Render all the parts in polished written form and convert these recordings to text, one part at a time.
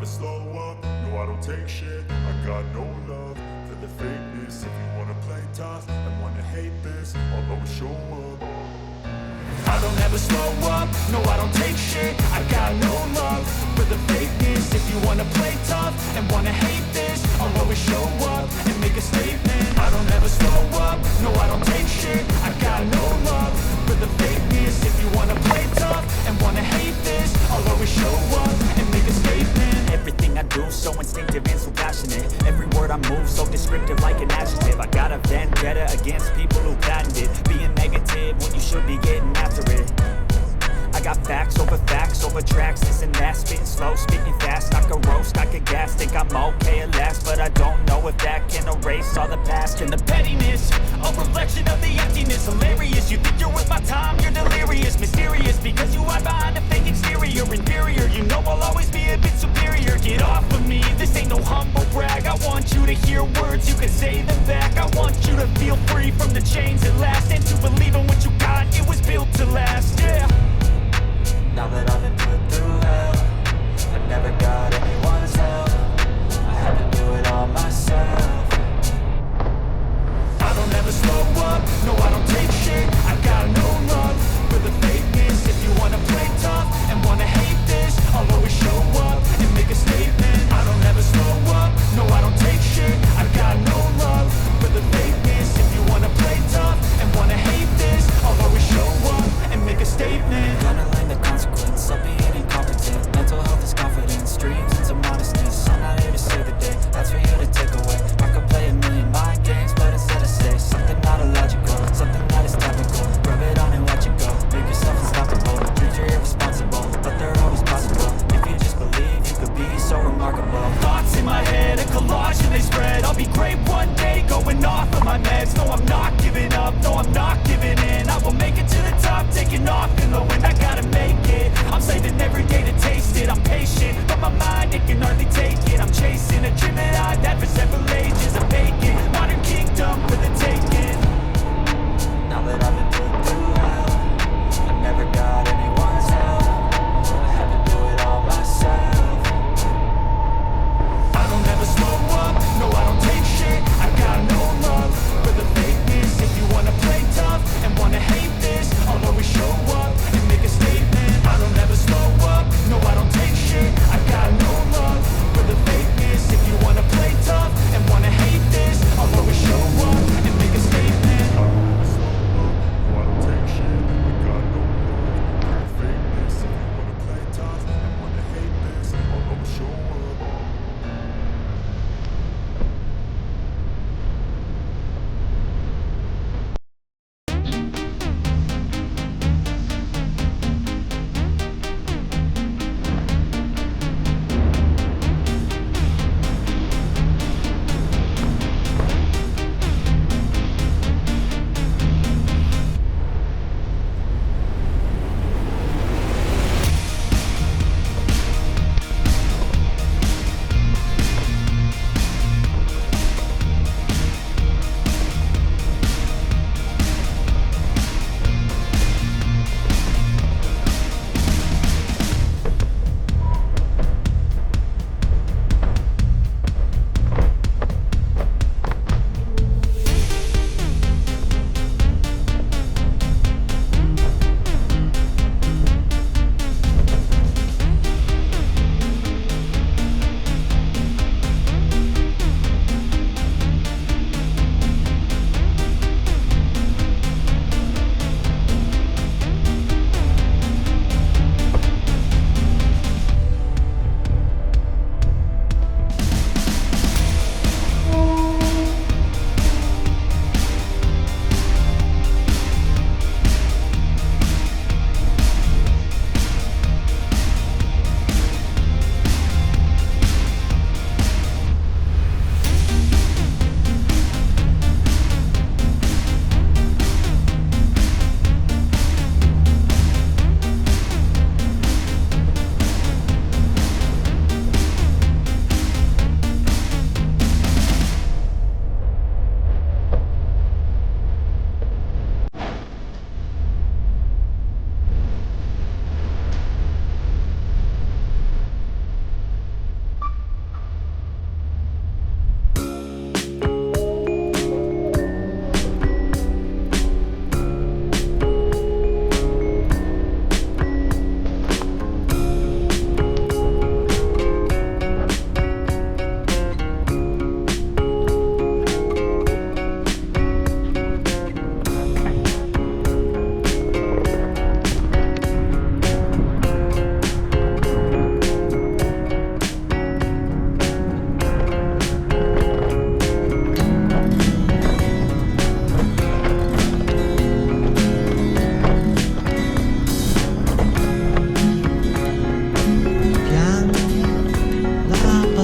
slow up, no I don't take shit. I got no love for the fakeness. If you wanna play tough and wanna hate this, I'll always show up. I don't ever slow up, no I don't take shit. I got no love for the fakeness. If you wanna play tough and wanna hate this, I'll always show up and make a statement. I don't ever slow up, no I don't take shit. I got no love for the fakeness. If you wanna play tough and wanna hate this, I'll always show up and make a statement. Everything I do so instinctive and so passionate. Every word I move so descriptive like an adjective. I got a vendetta against people who patented being negative when you should be getting after it. I got facts over tracks, this and that, spitting slow, speaking fast. I could roast, I could gas, think I'm okay at last, but I don't know if that can erase all the past. And the pettiness, a reflection of the emptiness. Hilarious, you think you're worth my time, you're delirious. Mysterious, because you hide behind a fake exterior. Inferior, you know I'll always be a bit superior. Get off of me, this ain't no humble brag. I want you to hear words, you can say them back. I want you to feel free from the chains at last, and to believe in what you got, it was built to last, yeah. Now that I've been put through hell, I never got anyone's help. I had to do it all myself. I don't ever slow up, no I don't take shit. I got no love for the fakeness. If you wanna play tough and wanna hate this, I'll always show up and make a statement. I don't ever slow up, no I don't take shit. I got no love for the fakeness. If you wanna play tough and wanna hate this, I'll always show up and make a statement. Gonna learn the consequence of being incompetent. Mental health is confidence, dreams into modestness. I'm not here to save the day, that's for you to take away. I could play a million mind games, but instead I say something not illogical, something that is topical. Rub it on and watch it go, make yourself unstoppable. Dreams are irresponsible, but they're always possible. If you just believe, you could be so remarkable. Thoughts in my head, a collage and they spread. I'll be great one day, going off of my meds. No, I'm not giving up, no, I'm not giving in. I will make it to the top, taking off in the wind. I gotta make it, I'm saving every day to taste it. I'm patient, but my mind, it can hardly take it. I'm chasing a dream that I've had for several ages. I'm vacant, modern kingdom for the taking. Now that I've been put through hell, I never got anyone's help. I had to do it all myself. I don't ever slow up, no I don't take shit. I got no love for the fakeness. If you wanna play tough and wanna hate this, I'll always show up and make a statement.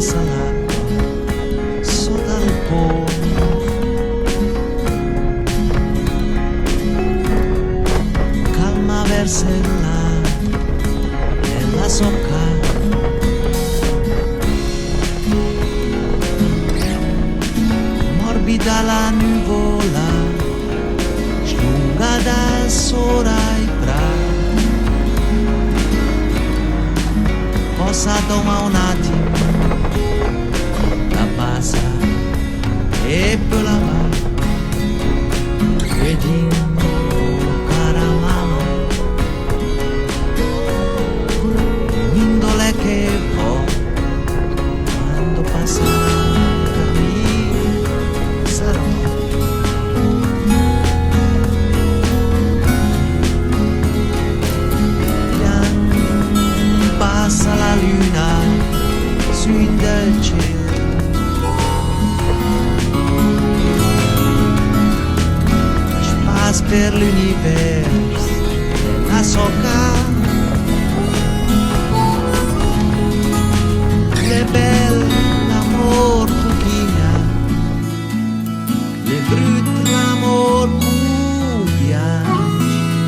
passa l'acqua sotto il ponte. Calma verso il lago e la socca. Morbida la nuvola, slunga da sopra i prati. Posa doma un attimo, la passa e poi la va. Vedi, cara mamma, l'indole che può, quando passa il cammino sarò. Passa la luna sui del cielo, je passe per l'univers, la socca.